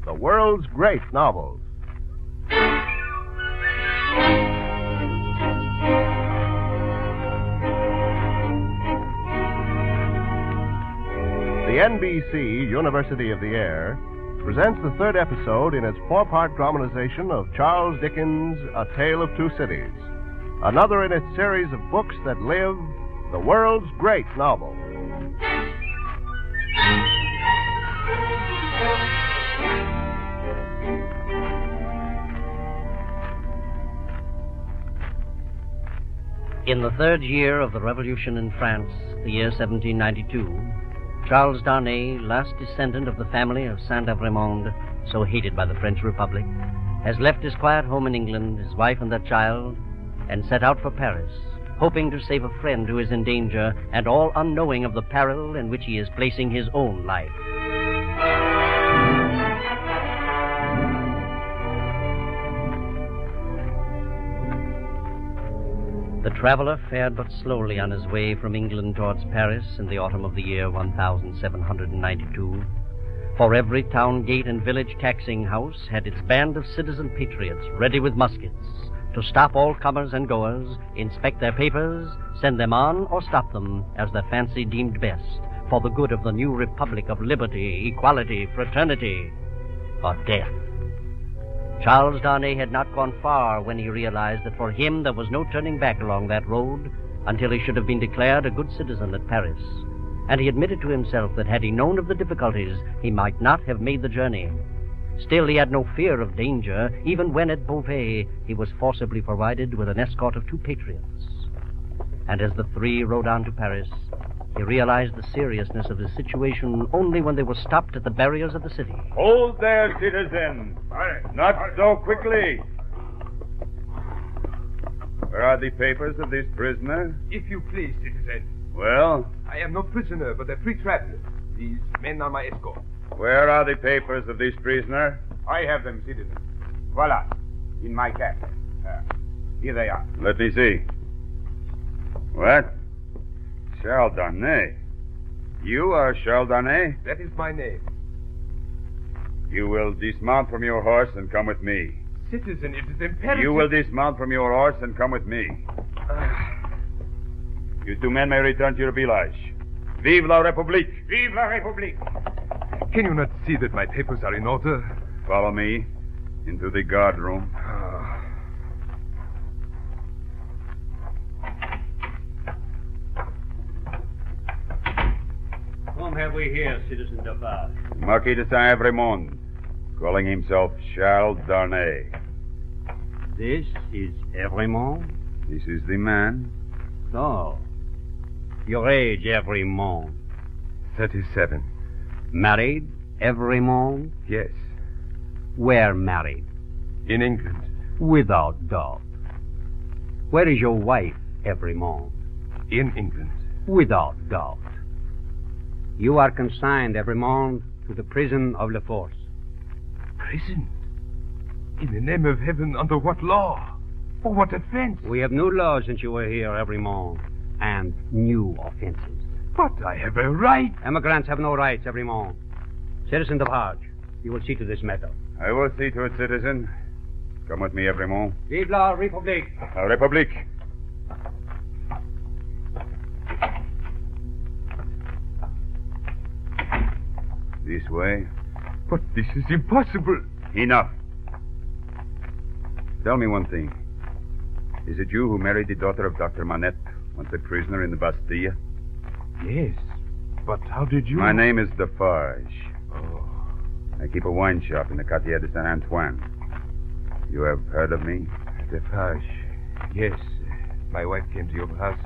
the world's great novels. The NBC University of the Air presents the third episode in its four-part dramatization of Charles Dickens' A Tale of Two Cities, another in its series of books that live, the world's great novel. In the third year of the Revolution in France, the year 1792, Charles Darnay, last descendant of the family of Saint-Evremond, so hated by the French Republic, has left his quiet home in England, his wife and their child, and set out for Paris, hoping to save a friend who is in danger and all unknowing of the peril in which he is placing his own life. The traveler fared but slowly on his way from England towards Paris in the autumn of the year 1792. For every town gate and village taxing house had its band of citizen patriots ready with muskets to stop all comers and goers, inspect their papers, send them on or stop them as their fancy deemed best for the good of the new republic of liberty, equality, fraternity, or death. Charles Darnay had not gone far when he realized that for him there was no turning back along that road until he should have been declared a good citizen at Paris. And he admitted to himself that had he known of the difficulties, he might not have made the journey. Still, he had no fear of danger, even when at Beauvais he was forcibly provided with an escort of two patriots. And as the three rode on to Paris, he realized the seriousness of his situation only when they were stopped at the barriers of the city. Hold there, citizen. Not so quickly. Where are the papers of this prisoner? If you please, citizen. Well? I am no prisoner, but a free traveler. These men are my escort. Where are the papers of this prisoner? I have them, citizen. Voila. In my cap. Here they are. Let me see. What? Charles Darnay. You are Charles Darnay? That is my name. You will dismount from your horse and come with me. Citizen, it is imperative. You will dismount from your horse and come with me. You two men may return to your village. Vive la République! Vive la République! Can you not see that my papers are in order? Follow me into the guard room. Whom have we here, Citizen Defarge? Marquis de Saint-Evremond, calling himself Charles Darnay. This is Evremond? This is the man. So, your age, Evremond? 37. Married, Evremond? Yes. Where married? In England. Without doubt. Where is your wife, Evremond? In England. Without doubt. You are consigned, Evremond, to the prison of La Force. Prison? In the name of heaven, under what law? For what offense? We have new laws since you were here, Evremond, and new offenses. But I have a right. Emigrants have no rights, Evremond. Citizen Defarge, you will see to this matter. I will see to it, citizen. Come with me, Evremond. Vive la République! La République. This way. But this is impossible. Enough. Tell me one thing. Is it you who married the daughter of Dr. Manette, once a prisoner in the Bastille? Yes. But how did you... My name is Defarge. Oh. I keep a wine shop in the Quartier de Saint-Antoine. You have heard of me? Defarge. Yes. My wife came to your house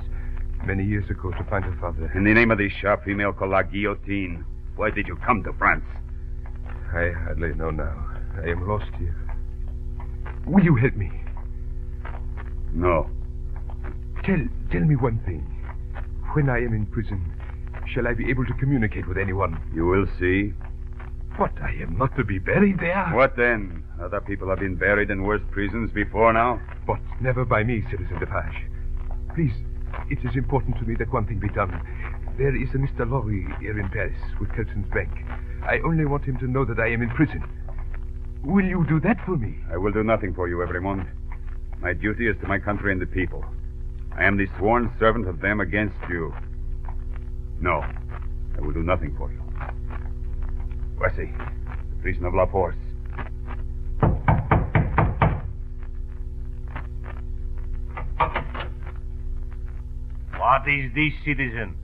many years ago to find her father. In the name of the shop female called La Guillotine, why did you come to France? I hardly know now. I am lost here. Will you help me? No. Tell me one thing. When I am in prison, shall I be able to communicate with anyone? You will see. But I am not to be buried there. What then? Other people have been buried in worse prisons before now. But never by me, Citizen Defarge. Please, it is important to me that one thing be done. There is a Mr. Lorry here in Paris with Kelton's Bank. I only want him to know that I am in prison. Will you do that for me? I will do nothing for you, Evremond. My duty is to my country and the people. I am the sworn servant of them against you. No, I will do nothing for you. Voici, the prison of La Force. What is this, citizen?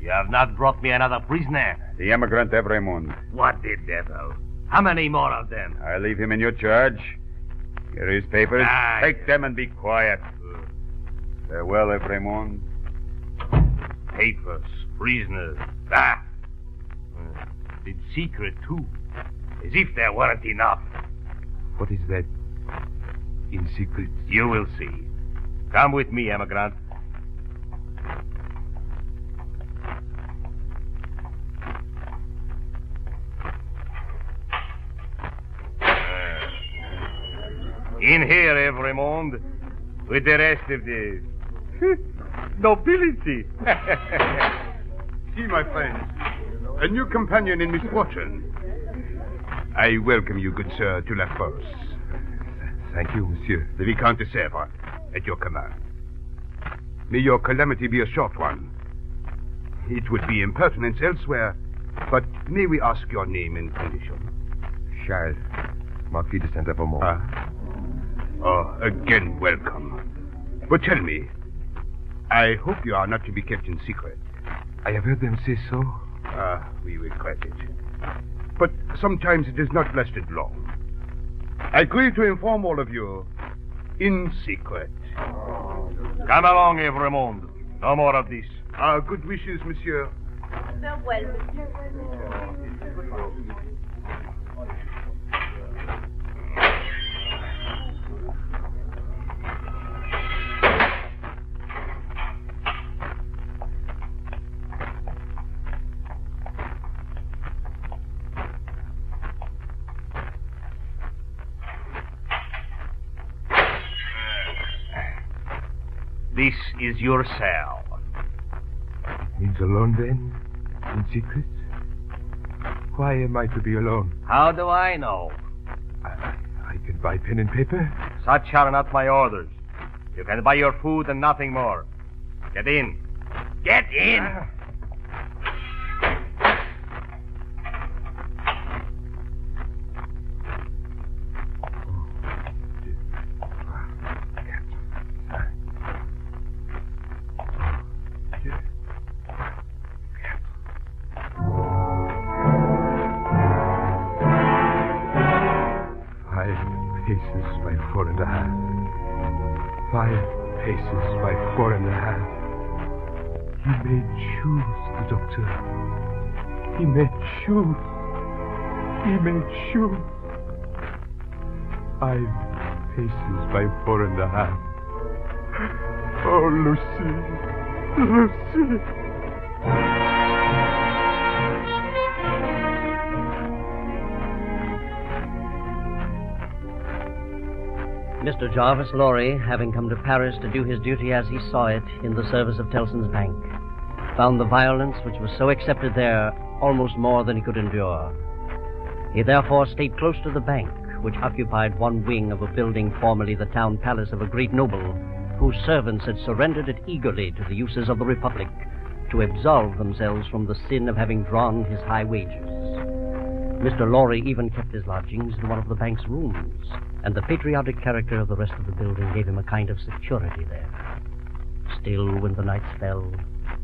You have not brought me another prisoner. The emigrant Evremond. What the devil? How many more of them? I leave him in your charge. Here are his papers. Aye. Take them and be quiet. Farewell, Evremond. Papers, prisoners. Ah! In secret, too. As if there weren't enough. What is that? In secret? You will see. Come with me, emigrant. In here, Evremond, with the rest of the nobility. See, my friend, a new companion in misfortune. I welcome you, good sir, to La Force. Thank you, monsieur. The Vicomte de Sèvres, at your command. May your calamity be a short one. It would be impertinence elsewhere, but may we ask your name and condition? Charles, Marquis de Saint-Evremond. Oh, again, welcome. But tell me, I hope you are not to be kept in secret. I have heard them say so. We regret it. But sometimes it is not lasted long. I agree to inform all of you in secret. Come along, Evremond. No more of this. Our good wishes, monsieur. Farewell, monsieur. This is your cell. It means alone, then? In secret? Why am I to be alone? How do I know? I can buy pen and paper. Such are not my orders. You can buy your food and nothing more. Get in. Get in! Paces by 4.5. 5 paces by 4.5. He may choose, the doctor. He may choose. He may choose. 5 paces by 4.5. Oh, Lucy. Lucy. Mr. Jarvis Lorry, having come to Paris to do his duty as he saw it in the service of Tellson's Bank, found the violence which was so accepted there almost more than he could endure. He therefore stayed close to the bank, which occupied one wing of a building formerly the town palace of a great noble, whose servants had surrendered it eagerly to the uses of the Republic to absolve themselves from the sin of having drawn his high wages. Mr. Lorry even kept his lodgings in one of the bank's rooms, and the patriotic character of the rest of the building gave him a kind of security there. Still, when the nights fell,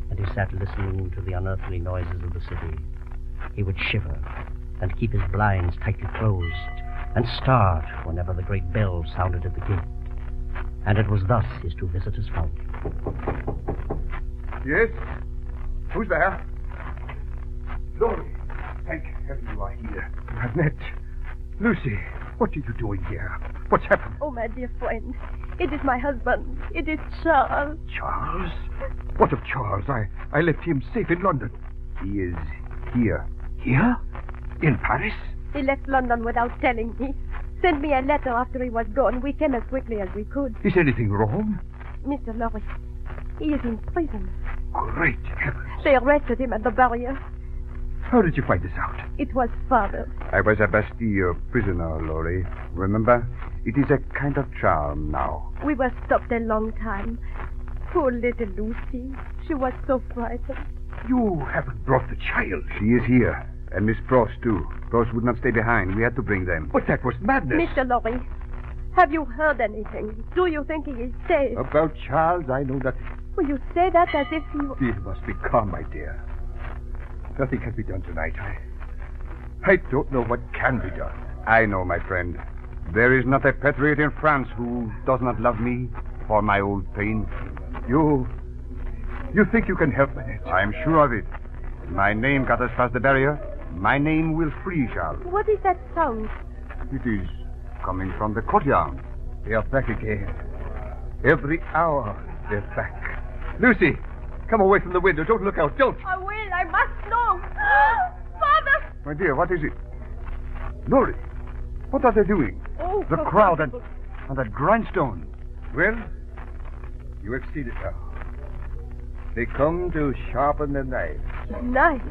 and he sat listening to the unearthly noises of the city, he would shiver and keep his blinds tightly closed and start whenever the great bell sounded at the gate. And it was thus his two visitors found him. Yes? Who's there? Lorry. Thank heaven you are here. Annette. Lucy, what are you doing here? What's happened? Oh, my dear friend, it is my husband. It is Charles. Charles? What of Charles? I left him safe in London. He is here. Here? In Paris? He left London without telling me. Sent me a letter after he was gone. We came as quickly as we could. Is anything wrong? Mr. Lorry, he is in prison. Great heavens. They arrested him at the barrier. How did you find this out? It was father. I was a Bastille prisoner, Laurie. Remember? It is a kind of charm now. We were stopped a long time. Poor little Lucy. She was so frightened. You haven't brought the child. She is here. And Miss Prost, too. Prost would not stay behind. We had to bring them. But that was madness. Mr. Lorry, have you heard anything? Do you think he is safe? About Charles, I know nothing. Will you say that as if you... You must be calm, my dear. Nothing can be done tonight. I don't know what can be done. I know, my friend. There is not a patriot in France who does not love me for my old pain. You think you can help, Manette? I am sure of it. My name got us past the barrier. My name will free Charles. What is that sound? It is coming from the courtyard. They are back again. Every hour, they're back. Lucy, come away from the window. Don't look out. Don't. I will. I must know. Father! My dear, what is it? Laurie, what are they doing? Oh, The crowd and that grindstone. Well, you have seen it now. They come to sharpen the knife. Knife.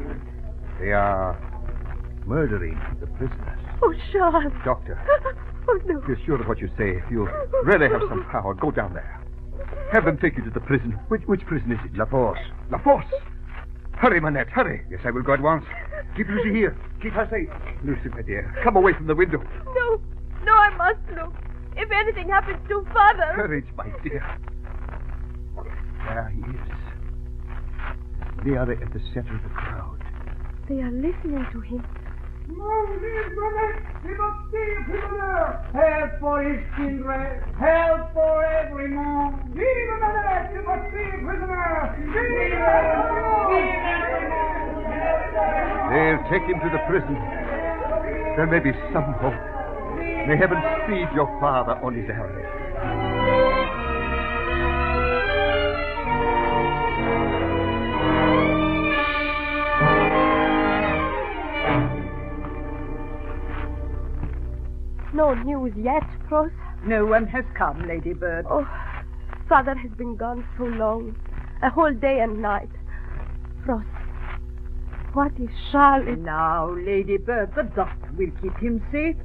They are murdering the prisoners. Oh, Charles. Doctor, Oh, no. if you're sure of what you say, if you really have some power, go down there. Have them take you to the prison. Which prison is it? La Force. La Force. Hurry, Manette, hurry. Yes, I will go at once. Keep Lucy here. Keep her safe. Lucy, my dear, come away from the window. No. No, I must look. If anything happens to Father... Courage, my dear. There he is. Nearly at the center of the crowd. They are listening to him. Help for his children. Help for everyone. Vive Manette, you must be a prisoner. They'll take him to the prison. There may be some hope. May heaven speed your father on his errand. No news yet, Pross. No one has come, Lady Bird. Oh, Father has been gone so long. A whole day and night. Pross, what is Charles? Now, Lady Bird, the doctor will keep him safe.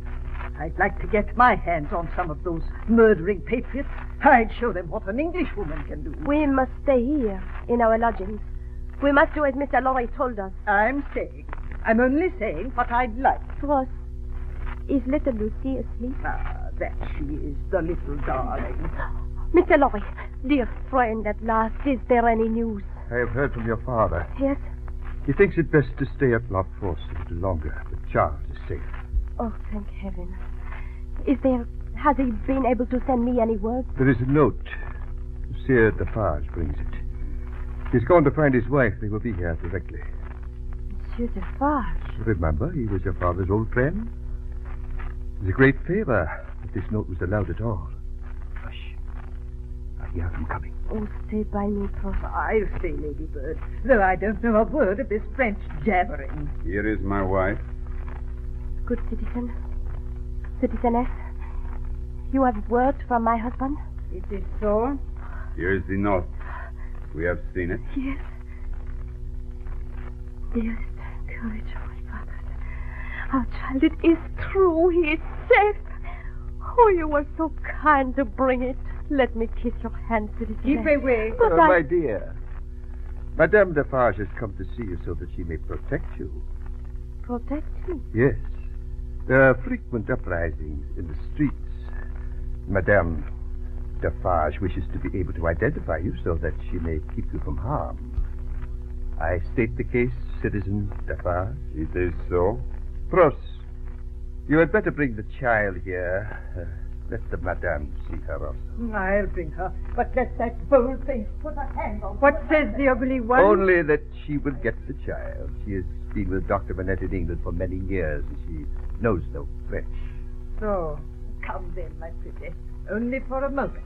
I'd like to get my hands on some of those murdering patriots. I'd show them what an Englishwoman can do. We must stay here, in our lodgings. We must do as Mr. Lorry told us. I'm staying. I'm only saying what I'd like. Pross, is little Lucy asleep? Ah, that she is, the little darling. Mr. Lorry, dear friend at last, is there any news? I have heard from your father. Yes? He thinks it best to stay at La Force a little longer, but Charles is safe. Oh, thank heaven. Has he been able to send me any word? There is a note. Monsieur Defarge brings it. He's gone to find his wife. They will be here directly. Monsieur Defarge? Remember, he was your father's old friend. It was a great favor that this note was allowed at all. Hush. I hear them coming. Oh, stay by me, Prof. I'll stay, Lady Bird, though I don't know a word of this French jabbering. Here is my wife. Good citizen. Citizeness, you have word from my husband? It is so? Here is the note. We have seen it. Yes. Dearest, courage, my father. Our child, it is true. He is safe. Oh, you were so kind to bring it. Let me kiss your hand, citizen. Keep away. But My dear, Madame Defarge has come to see you so that she may protect you. Protect me? Yes. There are frequent uprisings in the streets. Madame Defarge wishes to be able to identify you so that she may keep you from harm. I state the case, Citizen Defarge. It is so. Pross, you had better bring the child here. Let the Madame see her also. I'll bring her, but let that bold face put a hand on. What says the ugly one? Only that she will get the child. She has been with Dr. Manette in England for many years, and she knows no French. So, come then, my pretty. Only for a moment.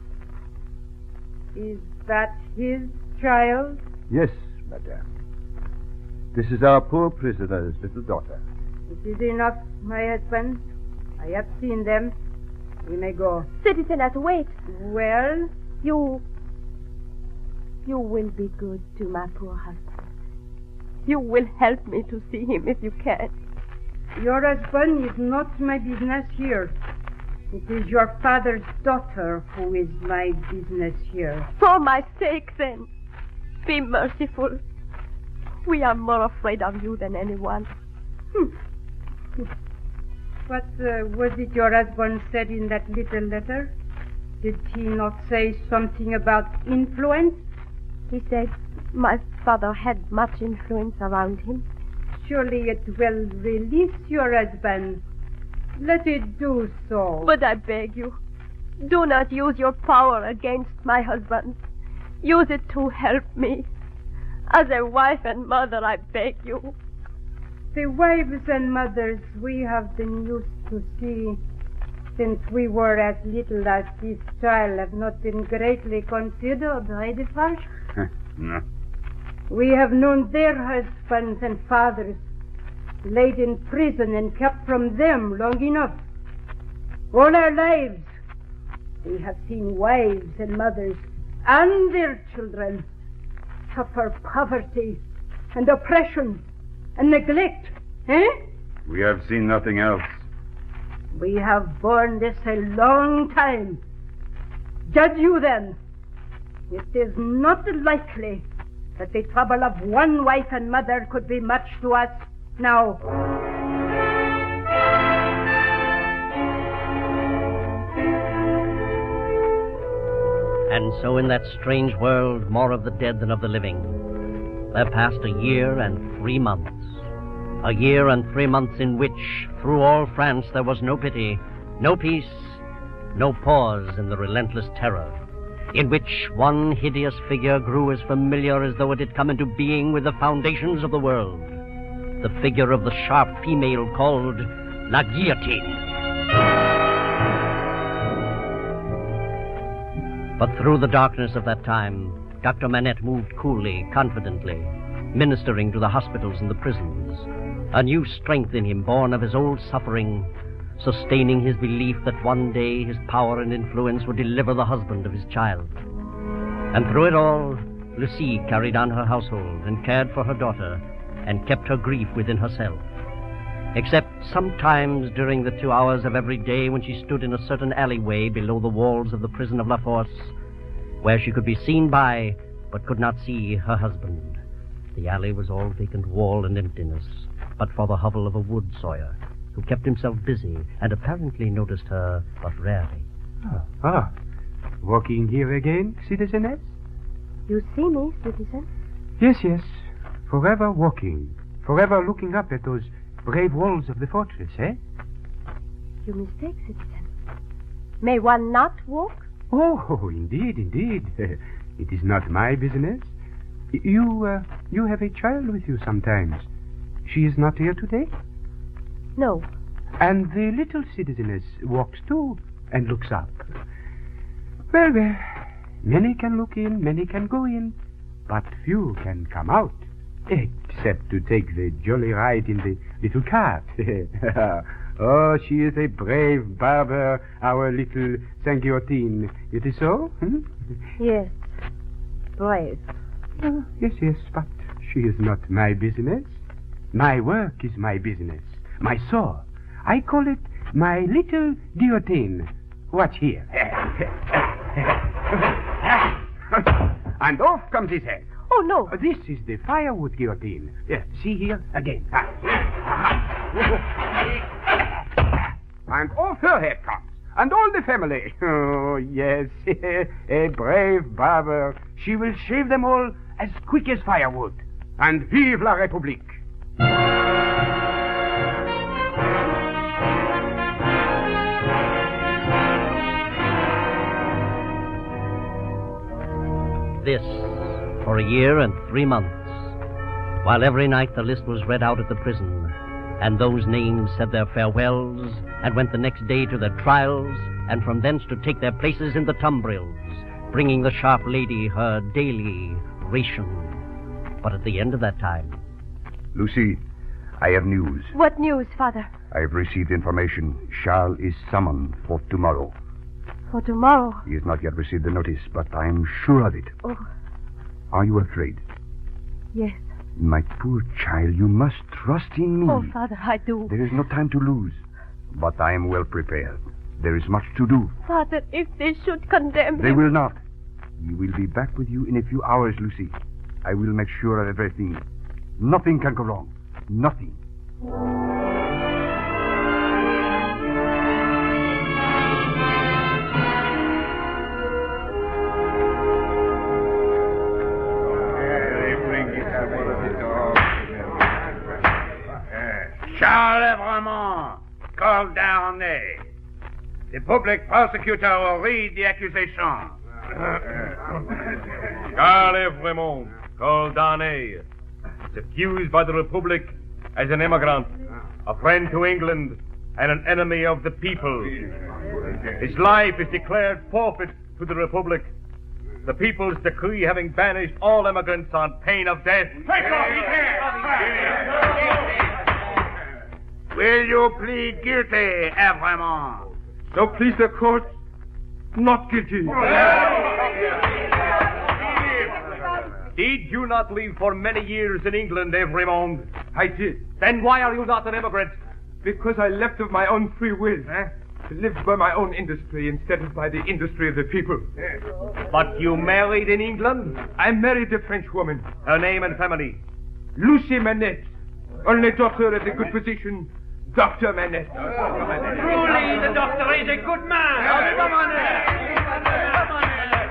Is that his child? Yes, Madame. This is our poor prisoner's little daughter. It is enough, my husband. I have seen them. We may go. Citizeness, wait. Well? You will be good to my poor husband. You will help me to see him if you can. Your husband is not my business here. It is your father's daughter who is my business here. For my sake, then, be merciful. We are more afraid of you than anyone. What was it your husband said in that little letter? Did he not say something about influence? He said my father had much influence around him. Surely it will release your husband. Let it do so. But I beg you, do not use your power against my husband. Use it to help me. As a wife and mother, I beg you. The wives and mothers we have been used to see since we were as little as this child have not been greatly considered, eh, Defarge? No. We have known their husbands and fathers laid in prison and kept from them long enough. All our lives we have seen wives and mothers and their children suffer poverty and oppression and neglect, eh? We have seen nothing else. We have borne this a long time. Judge you then. It is not likely that the trouble of one wife and mother could be much to us now. And so in that strange world, more of the dead than of the living, there passed a year and 3 months. A year and 3 months in which, through all France, there was no pity, no peace, no pause in the relentless terror, in which one hideous figure grew as familiar as though it had come into being with the foundations of the world. The figure of the sharp female called La Guillotine. But through the darkness of that time, Dr. Manette moved coolly, confidently, ministering to the hospitals and the prisons, a new strength in him born of his old suffering, sustaining his belief that one day his power and influence would deliver the husband of his child. And through it all, Lucie carried on her household and cared for her daughter and kept her grief within herself. Except sometimes during the 2 hours of every day when she stood in a certain alleyway below the walls of the prison of La Force, where she could be seen by but could not see her husband. The alley was all vacant wall and emptiness, but for the hovel of a wood sawyer, who kept himself busy and apparently noticed her but rarely. Walking here again, citizeness? You see me, citizen? Yes. Forever walking. Forever looking up at those brave walls of the fortress, eh? You mistake, citizen. May one not walk? Oh, indeed. It is not my business. You have a child with you sometimes. She is not here today? No. And the little citizeness walks too and looks up. Well, many can look in, many can go in, but few can come out, except to take the jolly ride in the little cart. Oh, she is a brave barber, our little Saint-Guillotine. It is so? Yes, brave. Yes, but she is not my business. My work is my business. My saw. I call it my little guillotine. Watch here. And off comes his head. Oh, no. This is the firewood guillotine. See here again. And off her head comes. And all the family. Oh, yes. A brave barber. She will shave them all as quick as firewood. And vive la République. This for a year and 3 months, while every night the list was read out at the prison, and those names said their farewells and went the next day to their trials, and from thence to take their places in the tumbrils, bringing the sharp lady her daily ration. But at the end of that time... Lucie, I have news. What news, Father? I have received information. Charles is summoned for tomorrow. For tomorrow? He has not yet received the notice, but I am sure of it. Oh. Are you afraid? Yes. My poor child, you must trust in me. Oh, Father, I do. There is no time to lose. But I am well prepared. There is much to do. Father, if they should condemn him... They will not. He will be back with you in a few hours, Lucy. I will make sure of everything. Nothing can go wrong. Nothing. Charles Evremont, called Darnay. The public prosecutor will read the accusation. Charles Evremont, called Darnay, is accused by the Republic as an immigrant, a friend to England, and an enemy of the people. His life is declared forfeit to the Republic, the people's decree having banished all immigrants on pain of death. Will you plead guilty, Evremont? So please the court, not guilty. Did you not live for many years in England, Evremont? I did. Then why are you not an immigrant? Because I left of my own free will, to live by my own industry instead of by the industry of the people. But you married in England? I married a French woman. Her name and family? Lucy Manette, only daughter of the good physician, Dr. Manette. Truly, the doctor is a good man.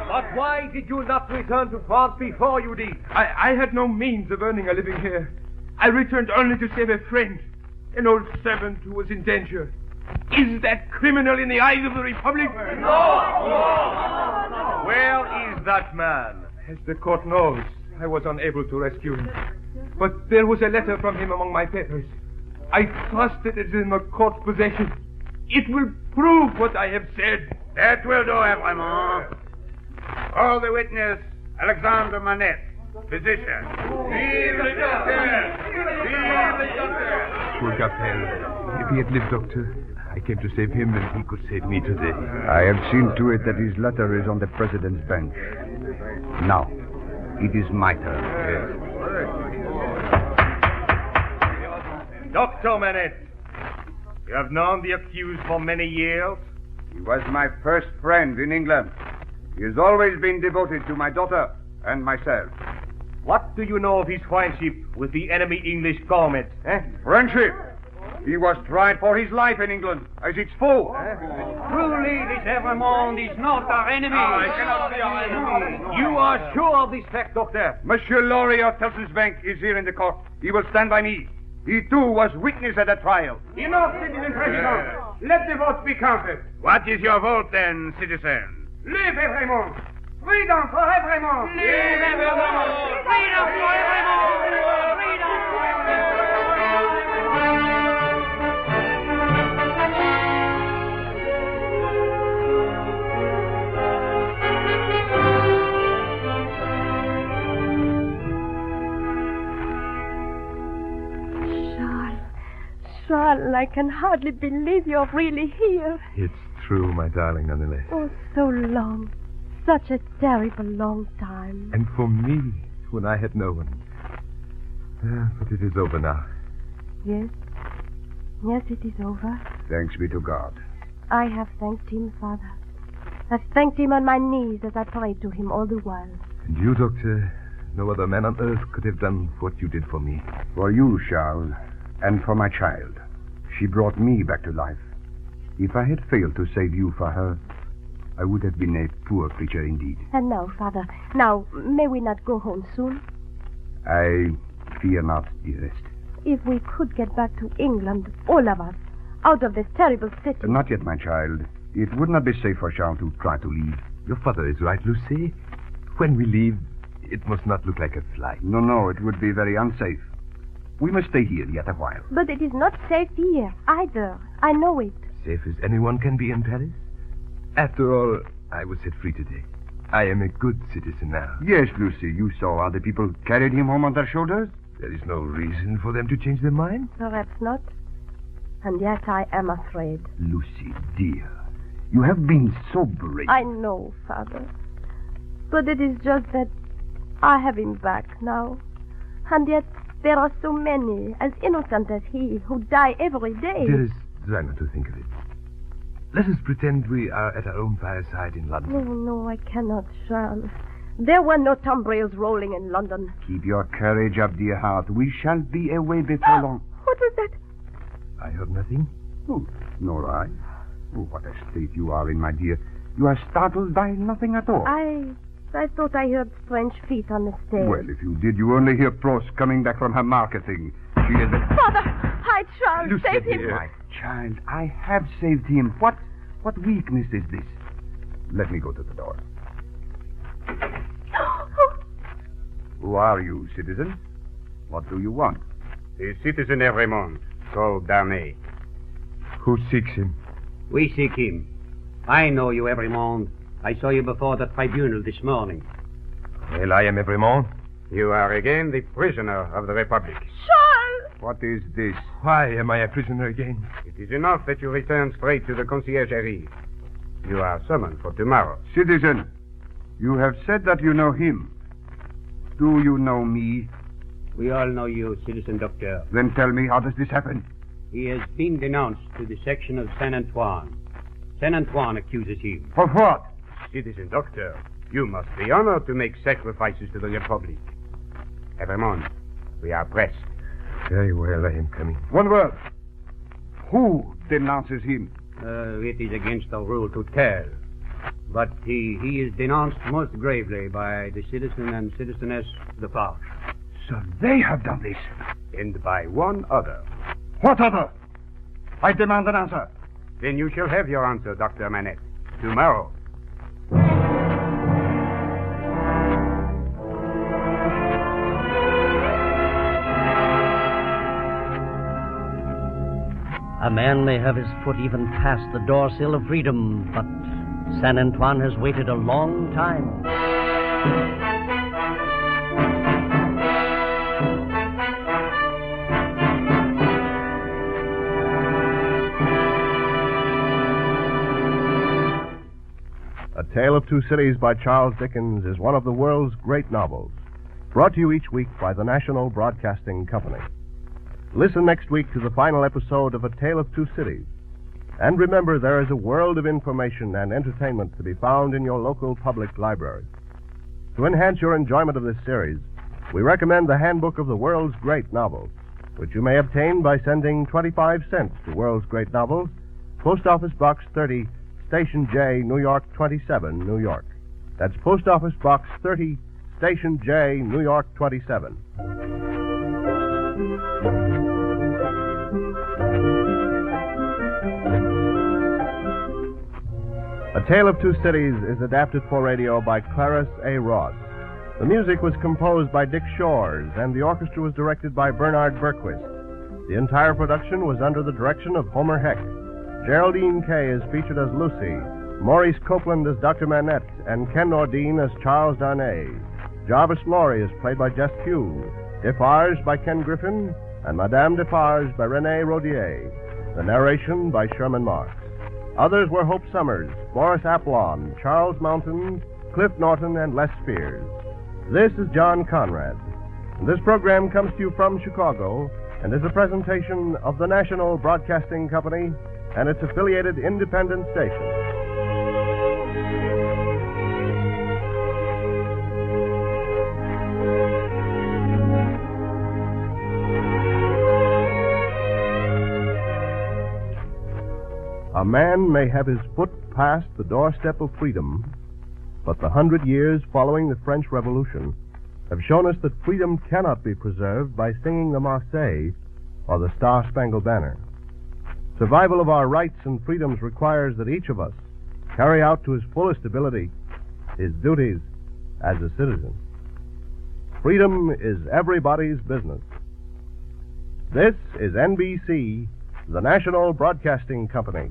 But why did you not return to France before you did? I had no means of earning a living here. I returned only to save a friend, an old servant who was in danger. Is that criminal in the eyes of the Republic? No! Where is that man? As the court knows, I was unable to rescue him. But there was a letter from him among my papers. I trust it is in the court's possession. It will prove what I have said. That will do, Evremont. Call the witness, Alexandre Manette, physician. Vive le docteur! Vive le docteur! Poor Capel. If he had lived, Doctor, I came to save him and he could save me today. I have seen to it that his letter is on the president's bench. Now, it is my turn. Yes. Dr. Manette, you have known the accused for many years. He was my first friend in England. He has always been devoted to my daughter and myself. What do you know of his friendship with the enemy English government? Friendship? He was tried for his life in England as its foe. Truly, this Evremont is not our enemy. I cannot be our enemy. You are sure of this fact, Doctor? Monsieur Laurie of Telson's Bank is here in the court. He will stand by me. He, too, was witness at the trial. Enough, Citizen President. Let the votes be counted. What is your vote, then, citizen? Live Evremont. Freedom for Evremont. Live Evremont. Freedom for Evremont. Freedom for Charles, I can hardly believe you're really here. It's true, my darling, nonetheless. Oh, so long. Such a terrible long time. And for me, when I had no one. But it is over now. Yes. Yes, it is over. Thanks be to God. I have thanked him, Father. I've thanked him on my knees as I prayed to him all the while. And you, Doctor, no other man on earth could have done what you did for me. For you, Charles, and for my child. She brought me back to life. If I had failed to save you for her, I would have been a poor creature indeed. And now, Father, may we not go home soon? I fear not, dearest. If we could get back to England, all of us, out of this terrible city. Not yet, my child. It would not be safe for Charles to try to leave. Your father is right, Lucy. When we leave, it must not look like a flight. No, it would be very unsafe. We must stay here yet a while. But it is not safe here, either. I know it. Safe as anyone can be in Paris? After all, I was set free today. I am a good citizen now. Yes, Lucy, you saw how the people carried him home on their shoulders. There is no reason for them to change their mind. Perhaps not. And yet I am afraid. Lucy, dear, you have been so brave. I know, Father. But it is just that I have him back now. And yet there are so many, as innocent as he, who die every day. Dearest, try not to think of it. Let us pretend we are at our own fireside in London. No, I cannot, Charles. There were no tumbrils rolling in London. Keep your courage up, dear heart. We shall be away before long. What was that? I heard nothing. Oh, nor I. Oh, what a state you are in, my dear. You are startled by nothing at all. I thought I heard strange feet on the stairs. Well, if you did, you only hear Prost coming back from her marketing. She is a... Father! Hide Charles! Lucia, Save him! dear. My child, I have saved him. What weakness is this? Let me go to the door. Who are you, citizen? What do you want? The citizen Evremond, called Darnay. Who seeks him? We seek him. I know you, Evremond. I saw you before the tribunal this morning. Well, I am Evremond. You are again the prisoner of the Republic. Charles! What is this? Why am I a prisoner again? It is enough that you return straight to the conciergerie. You are summoned for tomorrow. Citizen, you have said that you know him. Do you know me? We all know you, Citizen Doctor. Then tell me, how does this happen? He has been denounced to the section of Saint Antoine. Saint Antoine accuses him. For what? Citizen Doctor, you must be honored to make sacrifices to the Republic. Evremond, we are pressed. Very well, I am coming. One word. Who denounces him? It is against the rule to tell. But he is denounced most gravely by the citizen and citizeness Defarge. So they have done this. And by one other. What other? I demand an answer. Then you shall have your answer, Dr. Manette. Tomorrow. A man may have his foot even past the door-sill of freedom, but Saint Antoine has waited a long time. A Tale of Two Cities by Charles Dickens is one of the world's great novels, brought to you each week by the National Broadcasting Company. Listen next week to the final episode of A Tale of Two Cities. And remember, there is a world of information and entertainment to be found in your local public library. To enhance your enjoyment of this series, we recommend the Handbook of the World's Great Novels, which you may obtain by sending 25 cents to World's Great Novels, Post Office Box 30, Station J, New York 27, New York. That's Post Office Box 30, Station J, New York 27. A Tale of Two Cities is adapted for radio by Clarence A. Ross. The music was composed by Dick Shores, and the orchestra was directed by Bernard Berquist. The entire production was under the direction of Homer Heck. Geraldine Kay is featured as Lucy, Maurice Copeland as Dr. Manette, and Ken Nordine as Charles Darnay. Jarvis Laurie is played by Jess Hughes, Defarge by Ken Griffin, and Madame Defarge by Renee Rodier. The narration by Sherman Marks. Others were Hope Summers, Boris Aplon, Charles Mountain, Cliff Norton, and Les Spears. This is John Conrad. This program comes to you from Chicago and is a presentation of the National Broadcasting Company and its affiliated independent stations. A man may have his foot past the doorstep of freedom, but the 100 years following the French Revolution have shown us that freedom cannot be preserved by singing the Marseillaise or the Star-Spangled Banner. Survival of our rights and freedoms requires that each of us carry out to his fullest ability his duties as a citizen. Freedom is everybody's business. This is NBC, the National Broadcasting Company.